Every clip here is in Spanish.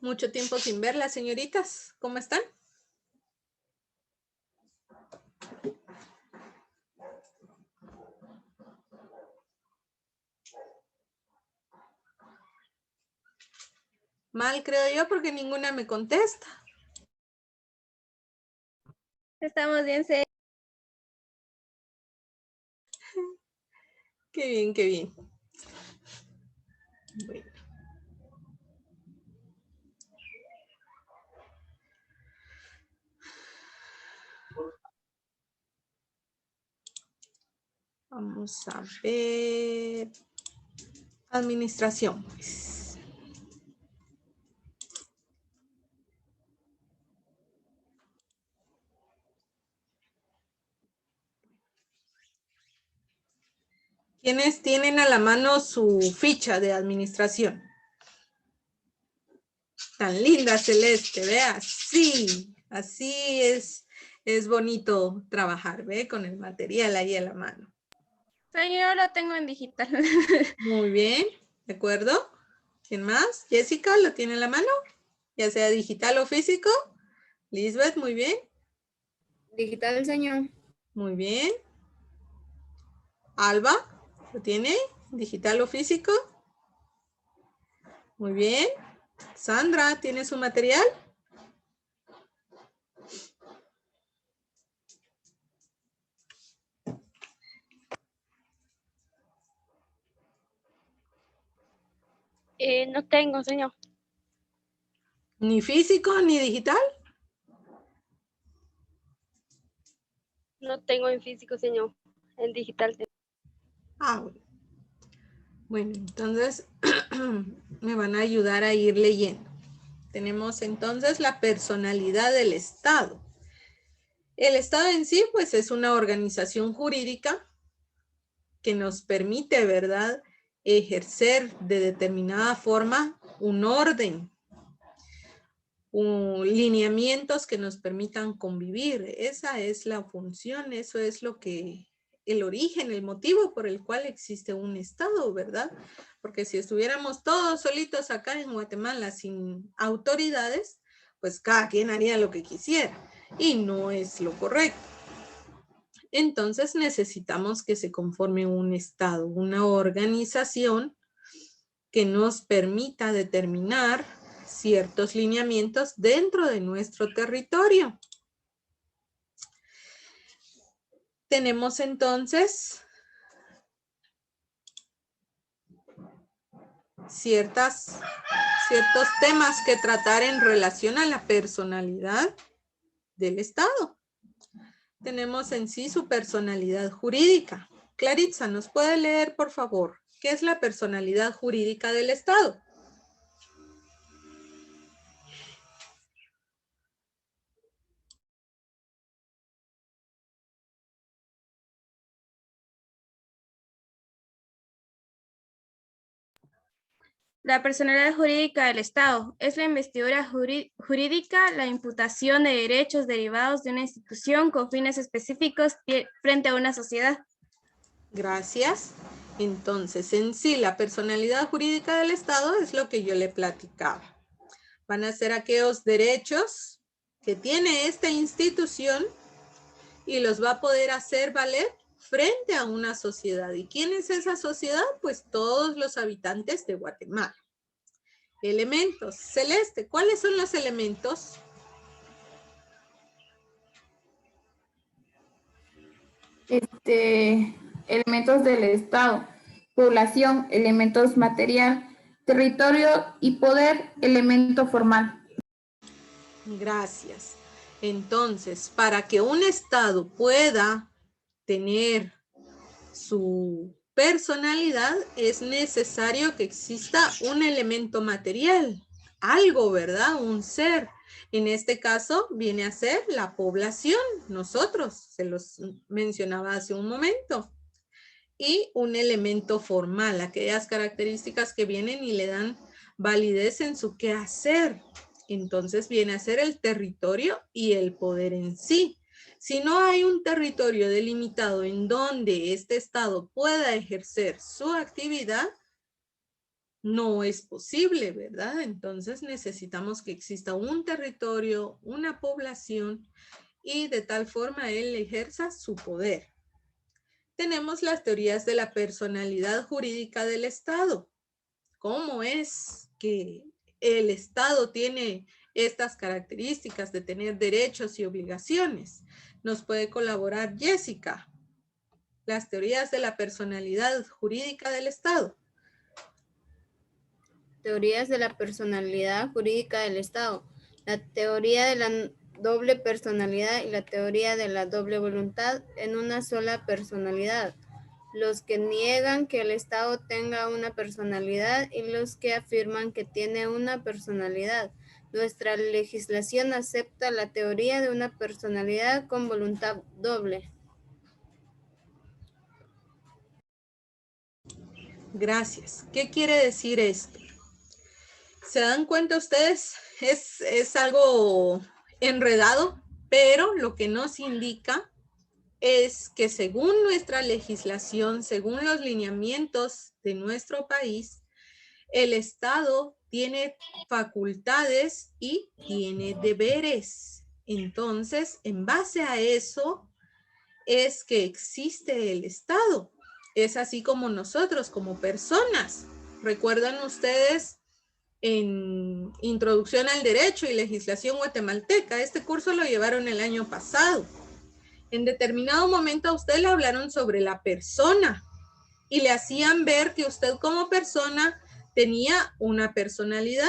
Mucho tiempo sin verlas, señoritas. ¿Cómo están? Mal, creo yo, porque ninguna me contesta. Estamos bien, sí. Qué bien, qué bien. Bueno. Vamos a ver. Administración, pues. ¿Quiénes tienen a la mano su ficha de administración? Tan linda, Celeste, vea. Sí, así es bonito trabajar, ¿ve? Con el material ahí a la mano. Yo lo tengo en digital. Muy bien, ¿de acuerdo? ¿Quién más? Jessica, ¿lo tiene en la mano? Ya sea digital o físico. Lisbeth, muy bien. Digital, señor. Muy bien. Alba, ¿lo tiene? ¿Digital o físico? Muy bien. Sandra, ¿tiene su material? No tengo, señor. ¿Ni físico ni digital? No tengo en físico, señor. En digital. Ah, bueno. Bueno, entonces me van a ayudar a ir leyendo. Tenemos entonces la personalidad del Estado. El Estado en sí, pues, es una organización jurídica que nos permite, ¿verdad?, ejercer de determinada forma un orden, lineamientos que nos permitan convivir. Esa es la función, eso es lo que, el origen, el motivo por el cual existe un Estado, ¿verdad? Porque si estuviéramos todos solitos acá en Guatemala sin autoridades, pues cada quien haría lo que quisiera y no es lo correcto. Entonces necesitamos que se conforme un Estado, una organización que nos permita determinar ciertos lineamientos dentro de nuestro territorio. Tenemos entonces ciertos temas que tratar en relación a la personalidad del Estado. Tenemos en sí su personalidad jurídica. Claritza, ¿nos puede leer, por favor, qué es la personalidad jurídica del Estado? La personalidad jurídica del Estado es la investidura jurídica, la imputación de derechos derivados de una institución con fines específicos frente a una sociedad. Gracias. Entonces, en sí, la personalidad jurídica del Estado es lo que yo le platicaba. Van a ser aquellos derechos que tiene esta institución y los va a poder hacer valer frente a una sociedad. ¿Y quién es esa sociedad? Pues todos los habitantes de Guatemala. Elementos. Celeste, ¿cuáles son los elementos? Elementos del Estado, población, elementos material, territorio y poder, elemento formal. Gracias. Entonces, para que un Estado pueda tener su personalidad, es necesario que exista un elemento material, algo, ¿verdad? Un ser. En este caso, viene a ser la población, nosotros, se los mencionaba hace un momento. Y un elemento formal, aquellas características que vienen y le dan validez en su quehacer. Entonces viene a ser el territorio y el poder en sí. Si no hay un territorio delimitado en donde este Estado pueda ejercer su actividad, no es posible, ¿verdad? Entonces necesitamos que exista un territorio, una población y de tal forma él ejerza su poder. Tenemos las teorías de la personalidad jurídica del Estado. ¿Cómo es que el Estado tiene estas características de tener derechos y obligaciones? Nos puede colaborar Jessica. Las teorías de la personalidad jurídica del Estado. Teorías de la personalidad jurídica del Estado. La teoría de la doble personalidad y la teoría de la doble voluntad en una sola personalidad. Los que niegan que el Estado tenga una personalidad y los que afirman que tiene una personalidad. Nuestra legislación acepta la teoría de una personalidad con voluntad doble. Gracias. ¿Qué quiere decir esto? ¿Se dan cuenta ustedes? Es algo enredado, pero lo que nos indica es que según nuestra legislación, según los lineamientos de nuestro país, el Estado tiene facultades y tiene deberes. Entonces, en base a eso, es que existe el Estado. Es así como nosotros, como personas. ¿Recuerdan ustedes en Introducción al Derecho y Legislación Guatemalteca? Este curso lo llevaron el año pasado. En determinado momento a usted le hablaron sobre la persona y le hacían ver que usted como persona tenía una personalidad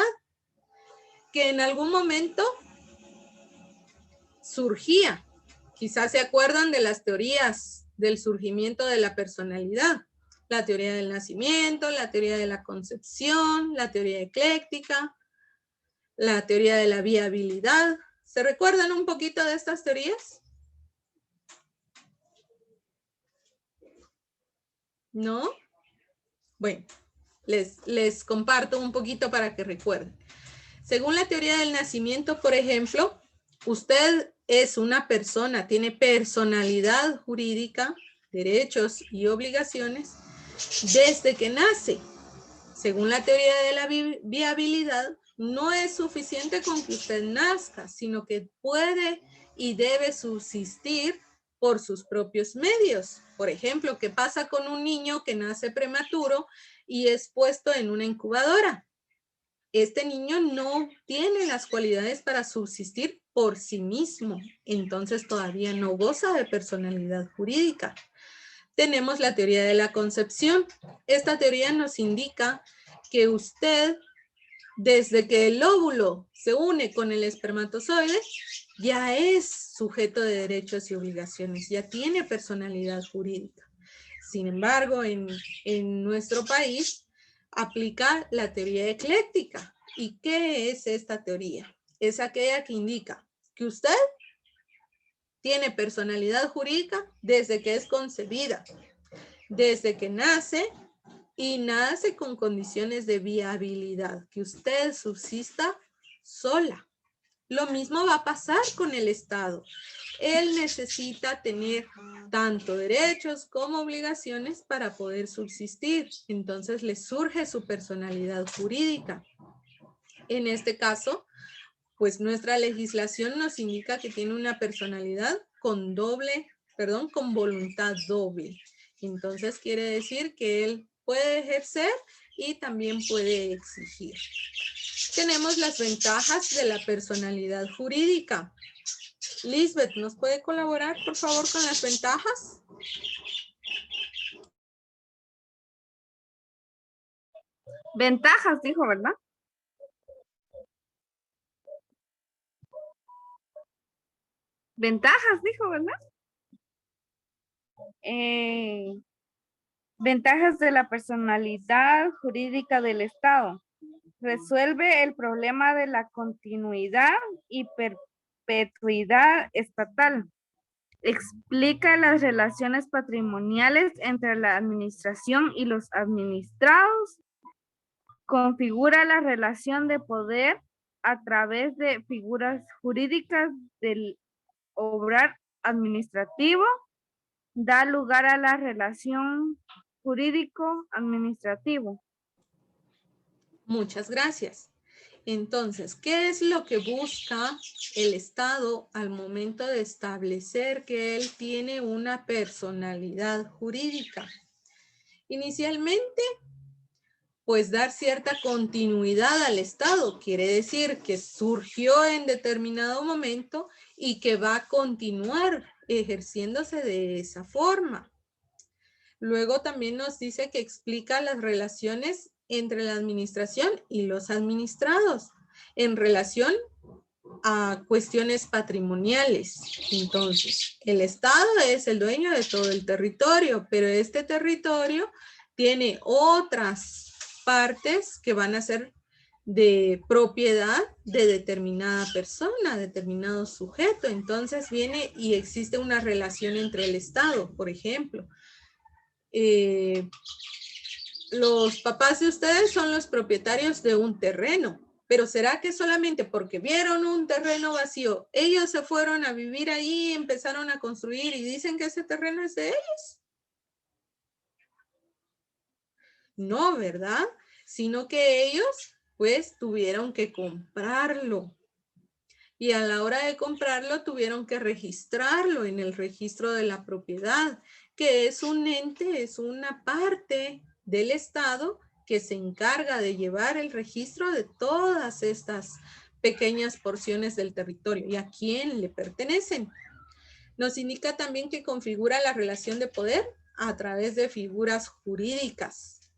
que en algún momento surgía. Quizás se acuerdan de las teorías del surgimiento de la personalidad. La teoría del nacimiento, la teoría de la concepción, la teoría ecléctica, la teoría de la viabilidad. ¿Se recuerdan un poquito de estas teorías? ¿No? Bueno, les comparto un poquito para que recuerden. Según la teoría del nacimiento, por ejemplo, usted es una persona, tiene personalidad jurídica, derechos y obligaciones desde que nace. Según la teoría de la viabilidad, no es suficiente con que usted nazca, sino que puede y debe subsistir por sus propios medios. Por ejemplo, ¿qué pasa con un niño que nace prematuro y es puesto en una incubadora? Este niño no tiene las cualidades para subsistir por sí mismo, entonces todavía no goza de personalidad jurídica. Tenemos la teoría de la concepción. Esta teoría nos indica que usted, desde que el óvulo se une con el espermatozoide, ya es sujeto de derechos y obligaciones, ya tiene personalidad jurídica. Sin embargo, en nuestro país aplica la teoría ecléctica. ¿Y qué es esta teoría? Es aquella que indica que usted tiene personalidad jurídica desde que es concebida, desde que nace y nace con condiciones de viabilidad, que usted subsista sola. Lo mismo va a pasar con el Estado. Él necesita tener tanto derechos como obligaciones para poder subsistir. Entonces le surge su personalidad jurídica. En este caso, pues nuestra legislación nos indica que tiene una personalidad con con voluntad doble. Entonces quiere decir que él puede ejercer y también puede exigir. Tenemos las ventajas de la personalidad jurídica. Lisbeth, ¿nos puede colaborar, por favor, con las ventajas? Ventajas, dijo, ¿verdad? Ventajas, dijo, ¿verdad? Ventajas de la personalidad jurídica del Estado. Resuelve el problema de la continuidad y perpetuidad estatal. Explica las relaciones patrimoniales entre la administración y los administrados. Configura la relación de poder a través de figuras jurídicas del obrar administrativo. Da lugar a la relación jurídico-administrativo. Muchas gracias. Entonces, ¿qué es lo que busca el Estado al momento de establecer que él tiene una personalidad jurídica? Inicialmente, pues dar cierta continuidad al Estado. Quiere decir que surgió en determinado momento y que va a continuar ejerciéndose de esa forma. Luego también nos dice que explica las relaciones entre la administración y los administrados en relación a cuestiones patrimoniales. Entonces, el Estado es el dueño de todo el territorio, pero este territorio tiene otras partes que van a ser de propiedad de determinada persona, determinado sujeto. Entonces viene y existe una relación entre el Estado, por ejemplo. Los papás de ustedes son los propietarios de un terreno, pero ¿será que solamente porque vieron un terreno vacío, ellos se fueron a vivir ahí, empezaron a construir y dicen que ese terreno es de ellos? No, ¿verdad? Sino que ellos pues tuvieron que comprarlo. Y a la hora de comprarlo tuvieron que registrarlo en el registro de la propiedad, que es un ente, es una parte del Estado que se encarga de llevar el registro de todas estas pequeñas porciones del territorio y a quién le pertenecen. Nos indica también que configura la relación de poder a través de figuras jurídicas.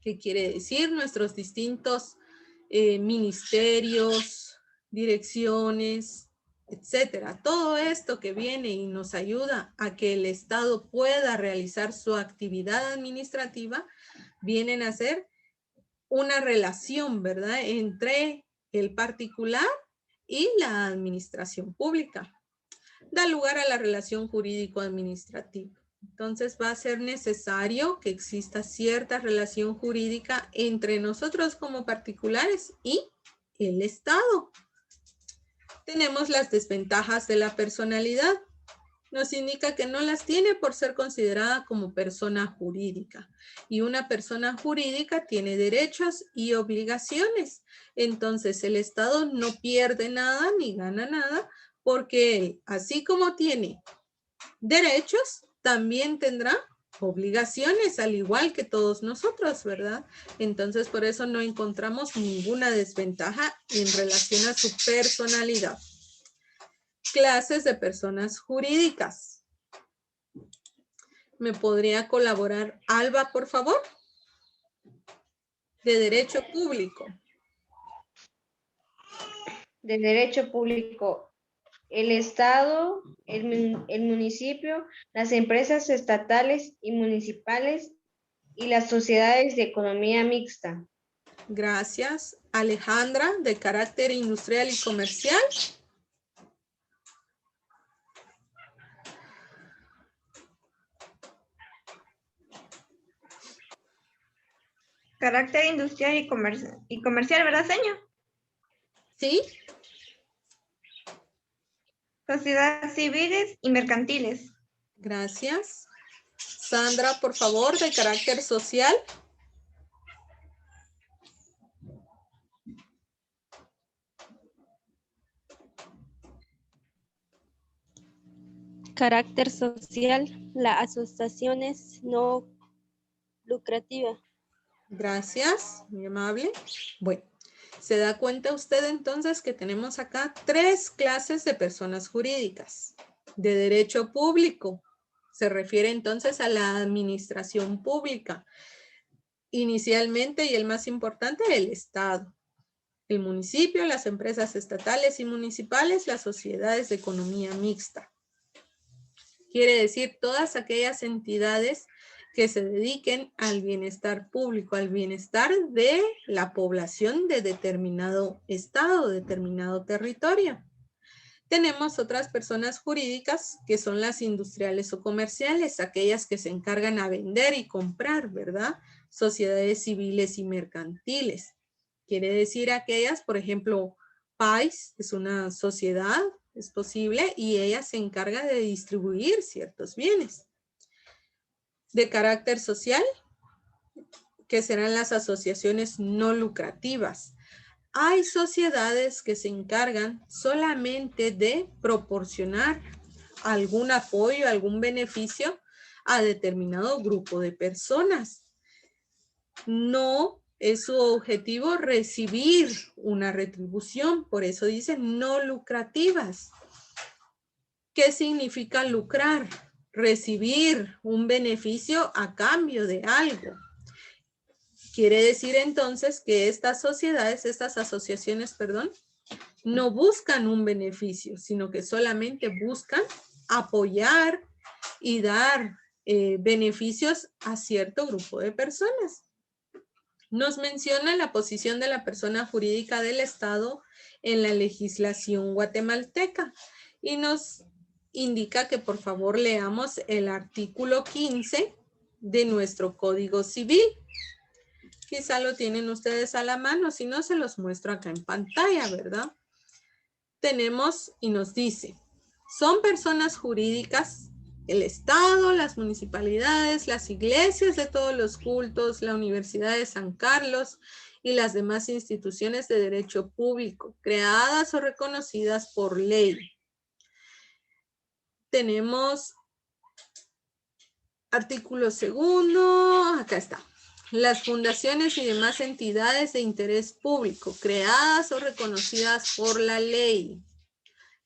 ¿Qué quiere decir? Nuestros distintos ministerios, direcciones, etcétera. Todo esto que viene y nos ayuda a que el Estado pueda realizar su actividad administrativa, vienen a ser una relación, ¿verdad?, entre el particular y la administración pública. Da lugar a la relación jurídico-administrativa. Entonces va a ser necesario que exista cierta relación jurídica entre nosotros como particulares y el Estado. Tenemos las desventajas de la personalidad. Nos indica que no las tiene por ser considerada como persona jurídica. Y una persona jurídica tiene derechos y obligaciones. Entonces el Estado no pierde nada ni gana nada porque él, así como tiene derechos, también tendrá obligaciones, al igual que todos nosotros, ¿verdad? Entonces, por eso no encontramos ninguna desventaja en relación a su personalidad. Clases de personas jurídicas. ¿Me podría colaborar Alba, por favor? De derecho público. De derecho público. El Estado, el municipio, las empresas estatales y municipales y las sociedades de economía mixta. Gracias. Alejandra, de carácter industrial y comercial. Carácter industrial y comercial, ¿verdad, señor? Sí. Sociedades civiles y mercantiles. Gracias. Sandra, por favor, de carácter social. Carácter social, la asociación es no lucrativa. Gracias, muy amable. Bueno, ¿se da cuenta usted entonces que tenemos acá 3 clases de personas jurídicas? De derecho público, se refiere entonces a la administración pública. Inicialmente, y el más importante, el Estado. El municipio, las empresas estatales y municipales, las sociedades de economía mixta. Quiere decir todas aquellas entidades que se dediquen al bienestar público, al bienestar de la población de determinado estado, determinado territorio. Tenemos otras personas jurídicas que son las industriales o comerciales, aquellas que se encargan a vender y comprar, ¿verdad? Sociedades civiles y mercantiles. Quiere decir aquellas, por ejemplo, PAIS es una sociedad, es posible, y ella se encarga de distribuir ciertos bienes. De carácter social, que serán las asociaciones no lucrativas. Hay sociedades que se encargan solamente de proporcionar algún apoyo, algún beneficio a determinado grupo de personas. No es su objetivo recibir una retribución, por eso dicen no lucrativas. ¿Qué significa lucrar? Recibir un beneficio a cambio de algo. Quiere decir entonces que estas sociedades, estas asociaciones, perdón, no buscan un beneficio, sino que solamente buscan apoyar y dar beneficios a cierto grupo de personas. Nos menciona la posición de la persona jurídica del Estado en la legislación guatemalteca y nos indica que por favor leamos el artículo 15 de nuestro Código Civil. Quizá lo tienen ustedes a la mano, si no se los muestro acá en pantalla, ¿verdad? Tenemos y nos dice, son personas jurídicas el Estado, las municipalidades, las iglesias de todos los cultos, la Universidad de San Carlos y las demás instituciones de derecho público, creadas o reconocidas por ley. Tenemos artículo segundo, acá está. Las fundaciones y demás entidades de interés público, creadas o reconocidas por la ley.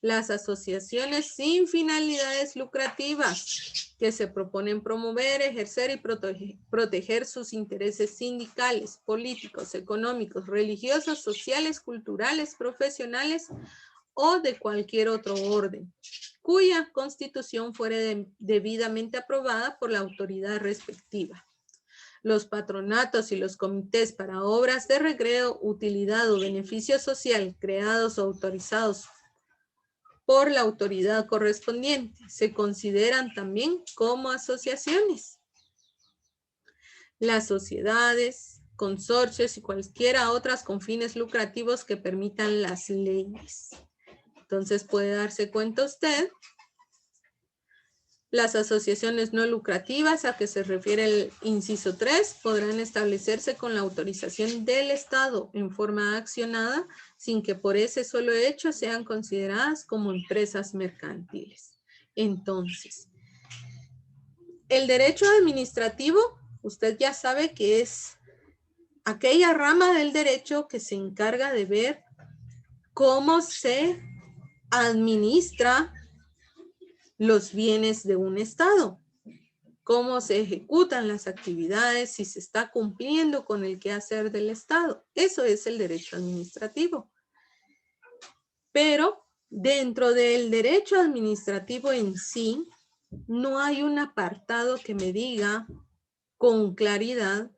Las asociaciones sin finalidades lucrativas que se proponen promover, ejercer y proteger sus intereses sindicales, políticos, económicos, religiosos, sociales, culturales, profesionales o de cualquier otro orden, cuya constitución fuere debidamente aprobada por la autoridad respectiva. Los patronatos y los comités para obras de recreo, utilidad o beneficio social creados o autorizados por la autoridad correspondiente se consideran también como asociaciones. Las sociedades, consorcios y cualquiera otras con fines lucrativos que permitan las leyes. Entonces puede darse cuenta usted, las asociaciones no lucrativas a que se refiere el inciso 3 podrán establecerse con la autorización del Estado en forma accionada sin que por ese solo hecho sean consideradas como empresas mercantiles. Entonces, el derecho administrativo, usted ya sabe que es aquella rama del derecho que se encarga de ver cómo se administra los bienes de un Estado, cómo se ejecutan las actividades, si se está cumpliendo con el quehacer del Estado. Eso es el derecho administrativo. Pero dentro del derecho administrativo en sí, no hay un apartado que me diga con claridad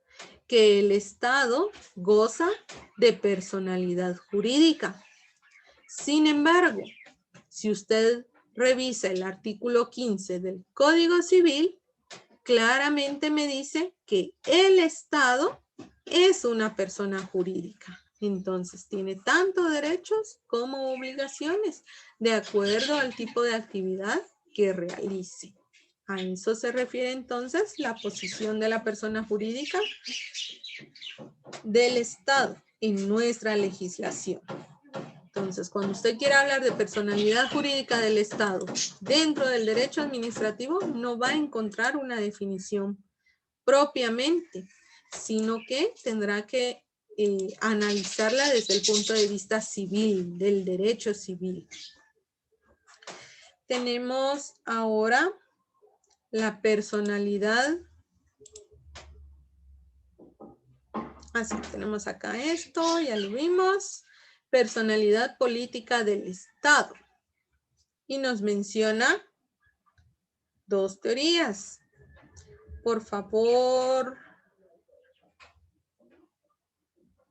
que el Estado goza de personalidad jurídica. Sin embargo, si usted revisa el artículo 15 del Código Civil, claramente me dice que el Estado es una persona jurídica. Entonces, tiene tanto derechos como obligaciones de acuerdo al tipo de actividad que realice. A eso se refiere entonces la posición de la persona jurídica del Estado en nuestra legislación. Entonces, cuando usted quiera hablar de personalidad jurídica del Estado dentro del derecho administrativo, no va a encontrar una definición propiamente, sino que tendrá que analizarla desde el punto de vista civil, del derecho civil. Tenemos ahora la personalidad. Así, tenemos acá esto, ya lo vimos. Personalidad política del Estado. Y nos menciona dos teorías. Por favor,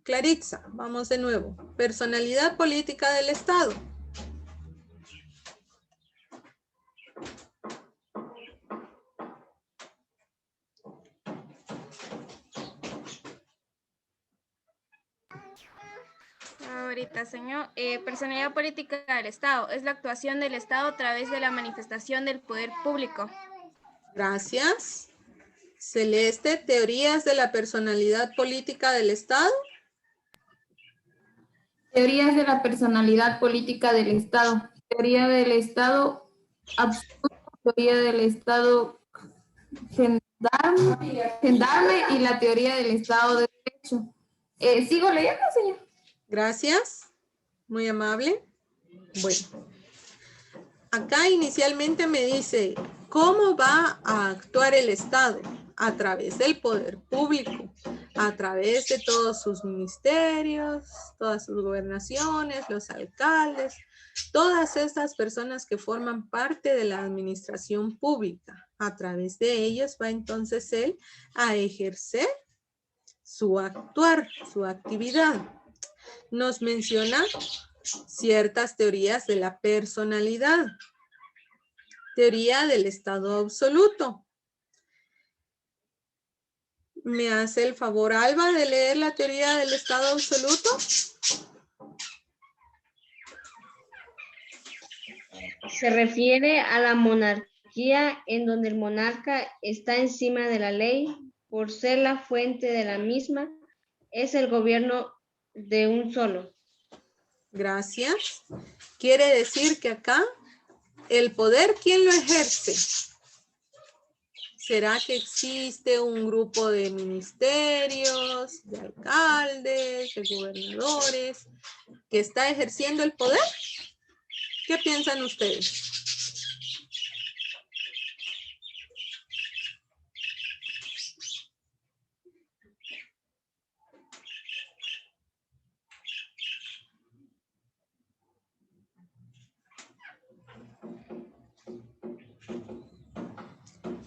Claritza, vamos de nuevo. Personalidad política del Estado. Ahorita, señor. Personalidad política del Estado es la actuación del Estado a través de la manifestación del poder público. Gracias. Celeste, teorías de la personalidad política del Estado. Teorías de la personalidad política del Estado. Teoría del Estado absoluto, teoría del Estado gendarme y la teoría del Estado de Derecho. ¿Sigo leyendo, señor? Gracias. Muy amable. Bueno. Acá inicialmente me dice, ¿cómo va a actuar el Estado? A través del poder público, a través de todos sus ministerios, todas sus gobernaciones, los alcaldes, todas estas personas que forman parte de la administración pública. A través de ellos va entonces él a ejercer su actuar, su actividad. Nos menciona ciertas teorías de la personalidad. Teoría del Estado absoluto. ¿Me hace el favor, Alba, de leer la teoría del Estado absoluto? Se refiere a la monarquía en donde el monarca está encima de la ley por ser la fuente de la misma, es el gobierno de un solo. Gracias. Quiere decir que acá el poder, ¿quién lo ejerce? ¿Será que existe un grupo de ministerios, de alcaldes, de gobernadores que está ejerciendo el poder? ¿Qué piensan ustedes?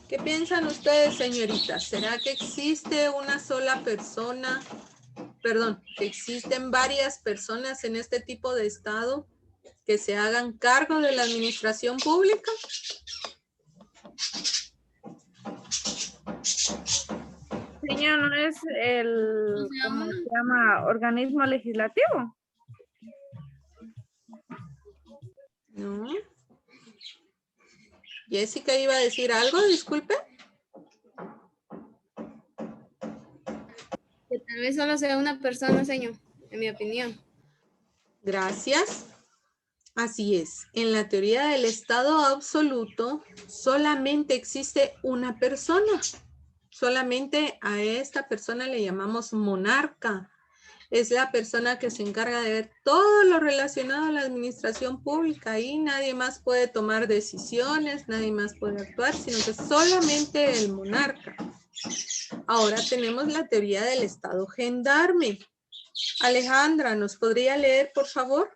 ¿Qué piensan ustedes, señoritas? ¿Será que existe una sola persona, perdón, que existen varias personas en este tipo de estado que se hagan cargo de la administración pública? Señor, ¿no es el, ¿cómo se llama? Organismo legislativo? No. Jessica iba a decir algo, disculpe. Que tal vez solo sea una persona, señor, en mi opinión. Gracias. Así es. En la teoría del Estado absoluto, solamente existe una persona. Solamente a esta persona le llamamos monarca. Es la persona que se encarga de ver todo lo relacionado a la administración pública. Ahí nadie más puede tomar decisiones, nadie más puede actuar, sino que solamente el monarca. Ahora tenemos la teoría del Estado gendarme. Alejandra, ¿nos podría leer, por favor?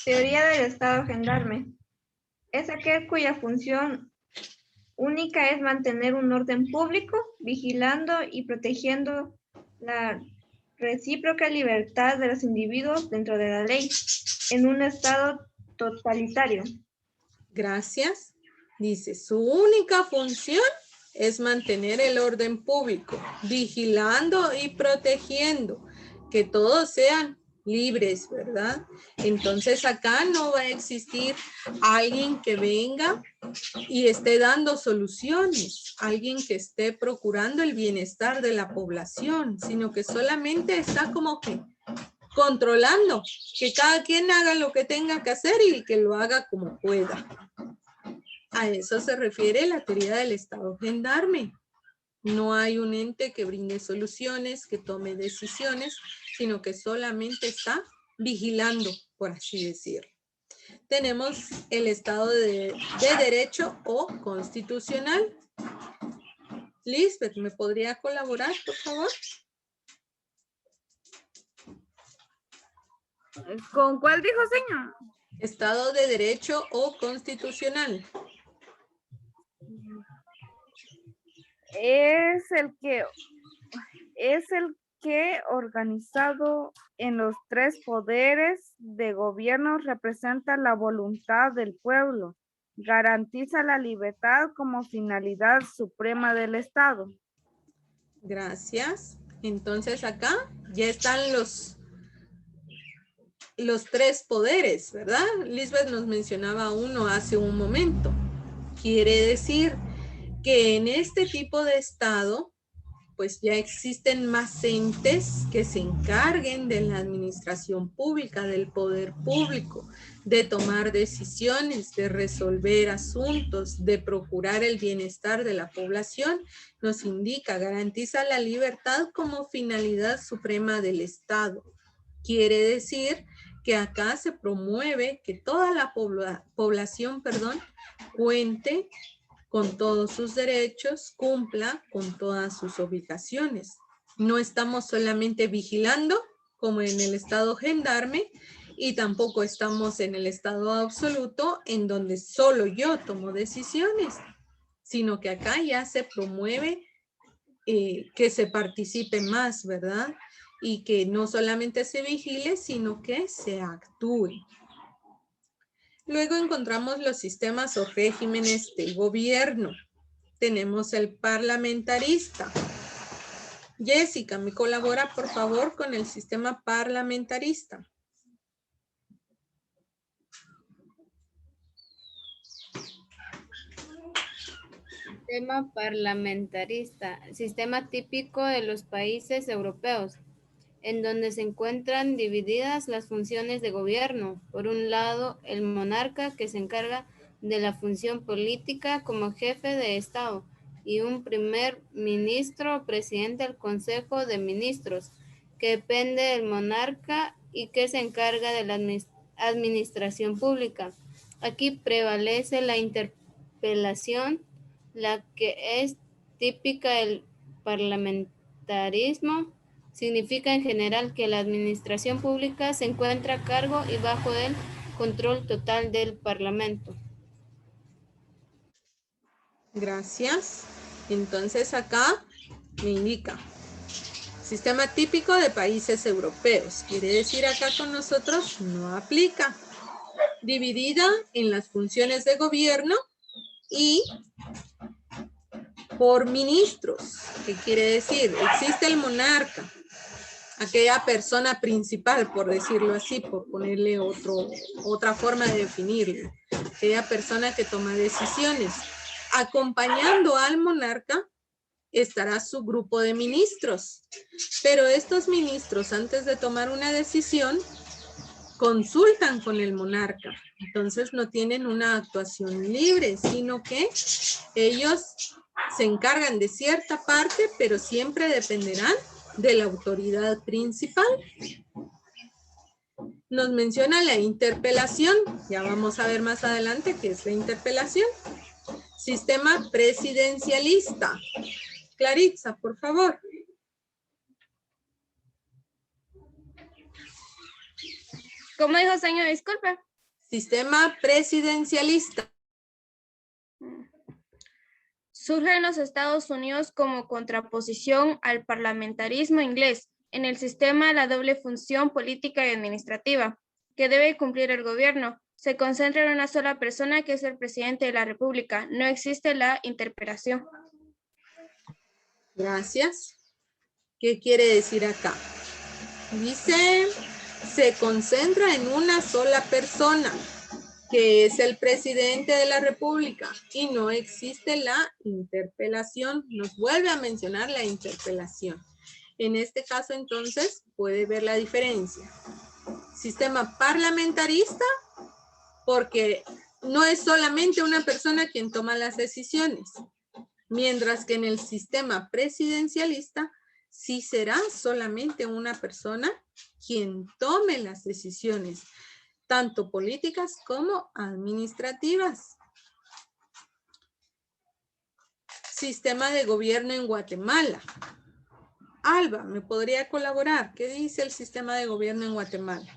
Teoría del Estado gendarme. Es aquel cuya función única es mantener un orden público, vigilando y protegiendo la recíproca libertad de los individuos dentro de la ley, en un estado totalitario. Gracias. Dice, su única función es mantener el orden público, vigilando y protegiendo que todos sean libres, ¿verdad? Entonces acá no va a existir alguien que venga y esté dando soluciones, alguien que esté procurando el bienestar de la población, sino que solamente está como que controlando, que cada quien haga lo que tenga que hacer y que lo haga como pueda. A eso se refiere la teoría del Estado gendarme. No hay un ente que brinde soluciones, que tome decisiones, sino que solamente está vigilando, por así decirlo. Tenemos el Estado de Derecho o constitucional. Lisbeth, ¿me podría colaborar, por favor? ¿Con cuál dijo, señor? Estado de Derecho o constitucional. Es el que organizado en los tres poderes de gobierno representa la voluntad del pueblo, garantiza la libertad como finalidad suprema del Estado. Gracias. Entonces acá ya están los tres poderes, ¿verdad? Lisbeth nos mencionaba uno hace un momento. Quiere decir que en este tipo de estado, pues ya existen más entes que se encarguen de la administración pública, del poder público, de tomar decisiones, de resolver asuntos, de procurar el bienestar de la población. Nos indica, garantiza la libertad como finalidad suprema del Estado. Quiere decir que acá se promueve que toda la población, cuente con todos sus derechos, cumpla con todas sus obligaciones. No estamos solamente vigilando, como en el estado gendarme, y tampoco estamos en el estado absoluto, en donde solo yo tomo decisiones, sino que acá ya se promueve que se participe más, ¿verdad? Y que no solamente se vigile, sino que se actúe. Luego encontramos los sistemas o regímenes de gobierno. Tenemos el parlamentarista. Jessica, ¿me colabora por favor con el sistema parlamentarista? Sistema parlamentarista, sistema típico de los países europeos, en donde se encuentran divididas las funciones de gobierno. Por un lado, el monarca, que se encarga de la función política como jefe de Estado, y un primer ministro o presidente del Consejo de Ministros, que depende del monarca y que se encarga de la administración pública. Aquí prevalece la interpelación, la que es típica del parlamentarismo. Significa en general que la administración pública se encuentra a cargo y bajo el control total del Parlamento. Gracias. Entonces acá me indica sistema típico de países europeos. Quiere decir acá con nosotros no aplica. Dividida en las funciones de gobierno y por ministros. ¿Qué quiere decir? Existe el monarca, aquella persona principal, por decirlo así, por ponerle otra forma de definirlo. Aquella persona que toma decisiones. Acompañando al monarca estará su grupo de ministros. Pero estos ministros, antes de tomar una decisión, consultan con el monarca. Entonces no tienen una actuación libre, sino que ellos se encargan de cierta parte, pero siempre dependerán de la autoridad principal. Nos menciona la interpelación. Ya vamos a ver más adelante qué es la interpelación. Sistema presidencialista. Claritza, por favor. ¿Cómo dijo, señor? Disculpe. Sistema presidencialista. Surge en los Estados Unidos como contraposición al parlamentarismo inglés. En el sistema, la doble función política y administrativa que debe cumplir el gobierno se concentra en una sola persona, que es el presidente de la República. No existe la interpelación. Gracias. ¿Qué quiere decir acá? Dice, se concentra en una sola persona, que es el presidente de la República, y no existe la interpelación. Nos vuelve a mencionar la interpelación. En este caso, entonces, puede ver la diferencia. Sistema parlamentarista, porque no es solamente una persona quien toma las decisiones, mientras que en el sistema presidencialista sí será solamente una persona quien tome las decisiones, tanto políticas como administrativas. Sistema de gobierno en Guatemala. Alba, ¿me podría colaborar? ¿Qué dice el sistema de gobierno en Guatemala?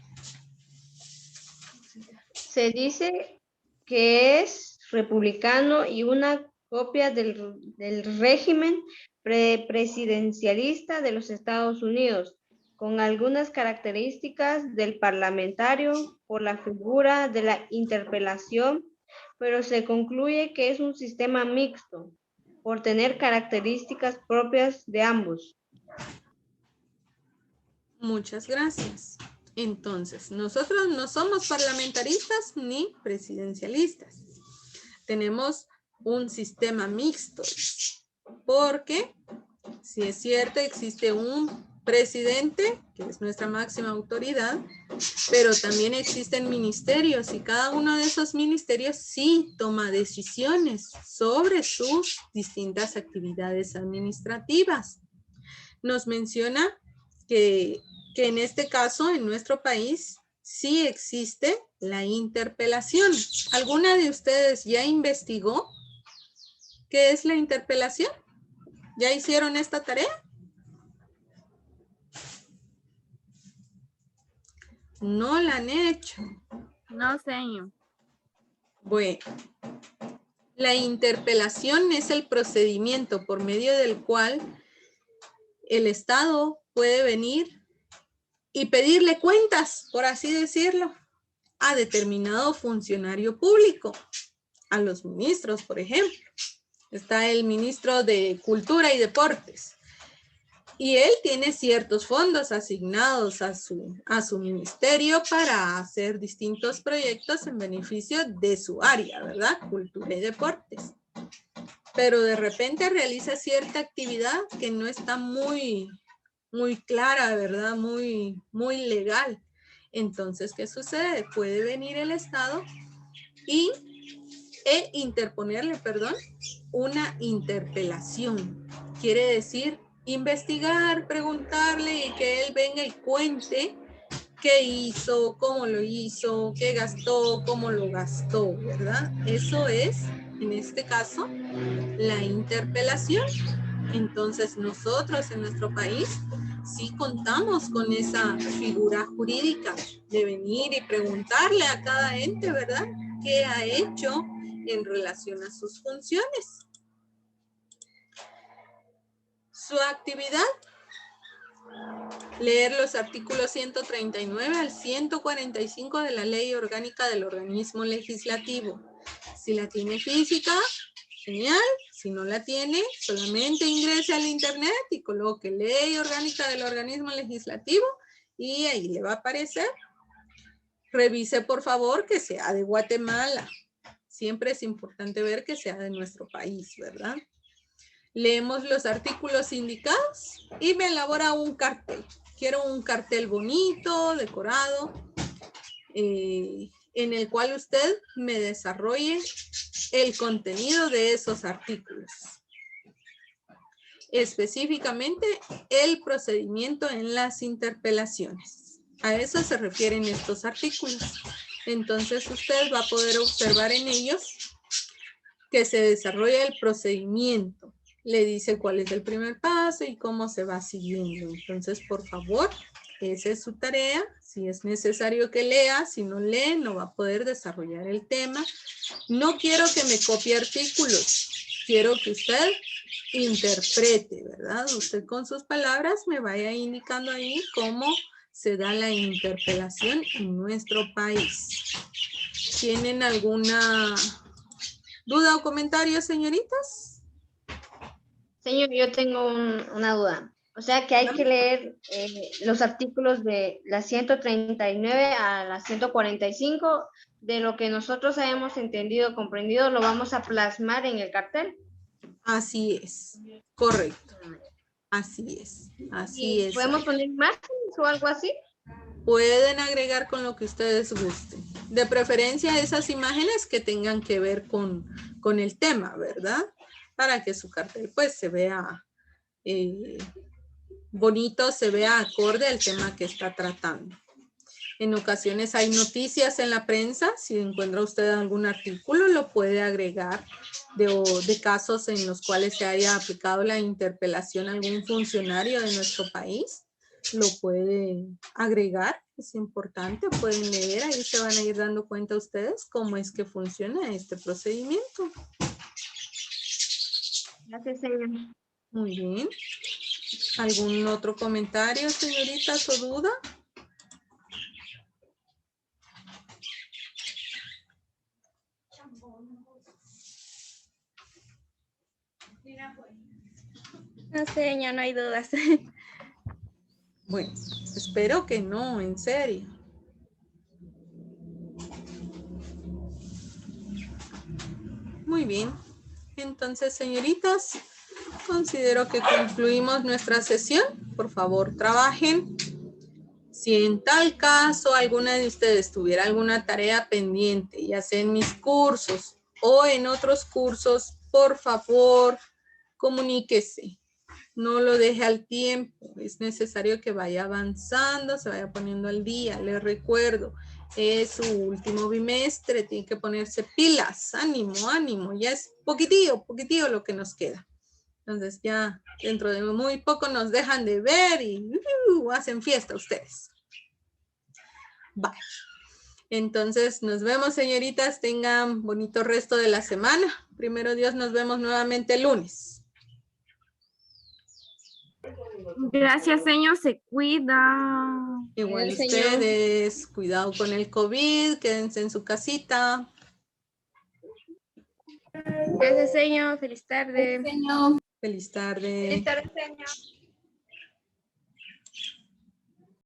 Se dice que es republicano y una copia del régimen presidencialista de los Estados Unidos, con algunas características del parlamentario por la figura de la interpelación, pero se concluye que es un sistema mixto, por tener características propias de ambos. Muchas gracias. Entonces, nosotros no somos parlamentaristas ni presidencialistas. Tenemos un sistema mixto, porque si es cierto existe un presidente, que es nuestra máxima autoridad, pero también existen ministerios y cada uno de esos ministerios sí toma decisiones sobre sus distintas actividades administrativas. Nos menciona que en este caso, en nuestro país, sí existe la interpelación. ¿Alguna de ustedes ya investigó qué es la interpelación? ¿Ya hicieron esta tarea? No la han hecho. No, señor. Bueno, la interpelación es el procedimiento por medio del cual el Estado puede venir y pedirle cuentas, por así decirlo, a determinado funcionario público, a los ministros, por ejemplo. Está el ministro de Cultura y Deportes. Y él tiene ciertos fondos asignados a su ministerio para hacer distintos proyectos en beneficio de su área, ¿verdad? Cultura y deportes. Pero de repente realiza cierta actividad que no está muy clara, ¿verdad? Muy legal. Entonces, ¿qué sucede? Puede venir el Estado e interponerle, una interpelación. Quiere decir investigar, preguntarle y que él venga y cuente qué hizo, cómo lo hizo, qué gastó, cómo lo gastó, ¿verdad? Eso es, en este caso, la interpelación. Entonces, nosotros en nuestro país sí contamos con esa figura jurídica de venir y preguntarle a cada ente, ¿verdad?, qué ha hecho en relación a sus funciones. Su actividad, leer los artículos 139 al 145 de la Ley Orgánica del Organismo Legislativo. Si la tiene física, genial. Si no la tiene, solamente ingrese al internet y coloque Ley Orgánica del Organismo Legislativo y ahí le va a aparecer. Revise, por favor, que sea de Guatemala. Siempre es importante ver que sea de nuestro país, ¿verdad? Leemos los artículos indicados y me elabora un cartel. Quiero un cartel bonito, decorado, en el cual usted me desarrolle el contenido de esos artículos. Específicamente, el procedimiento en las interpelaciones. A eso se refieren estos artículos. Entonces, usted va a poder observar en ellos que se desarrolla el procedimiento. Le dice cuál es el primer paso y cómo se va siguiendo. Entonces, por favor, esa es su tarea. Si es necesario que lea, si no lee, no va a poder desarrollar el tema. No quiero que me copie artículos. Quiero que usted interprete, ¿verdad? Usted con sus palabras me vaya indicando ahí cómo se da la interpelación en nuestro país. ¿Tienen alguna duda o comentario, señoritas? Señor, yo tengo una duda. O sea que hay que leer los artículos de la 139 a la 145, de lo que nosotros hayamos entendido, comprendido, lo vamos a plasmar en el cartel. Así es, correcto. Así es, así es. ¿Podemos poner imágenes o algo así? Pueden agregar con lo que ustedes gusten. De preferencia esas imágenes que tengan que ver con el tema, ¿verdad? Para que su cartel pues se vea bonito, se vea acorde al tema que está tratando. En ocasiones hay noticias en la prensa. Si encuentra usted algún artículo, lo puede agregar de casos en los cuales se haya aplicado la interpelación a algún funcionario de nuestro país. Lo puede agregar, es importante, pueden leer, ahí se van a ir dando cuenta ustedes cómo es que funciona este procedimiento. Gracias, señor. Muy bien. ¿Algún otro comentario, señoritas, o duda? No, señor, no hay dudas. Bueno, espero que no, en serio. Muy bien. Entonces, señoritas, considero que concluimos nuestra sesión. Por favor, trabajen. Si en tal caso alguna de ustedes tuviera alguna tarea pendiente, ya sea en mis cursos o en otros cursos, por favor, comuníquese. No lo deje al tiempo. Es necesario que vaya avanzando, se vaya poniendo al día. Les recuerdo, es su último bimestre, tiene que ponerse pilas. Ánimo, ánimo. Ya es poquitillo lo que nos queda. Entonces ya dentro de muy poco nos dejan de ver y hacen fiesta ustedes. Vale. Entonces nos vemos, señoritas. Tengan bonito resto de la semana. Primero Dios, nos vemos nuevamente el lunes. Gracias, señor. Se cuida. Igual Gracias, señor. ustedes. Cuidado con el COVID. Quédense en su casita. Gracias, señor. Feliz tarde. Señor. Feliz tarde. Feliz tarde, señor.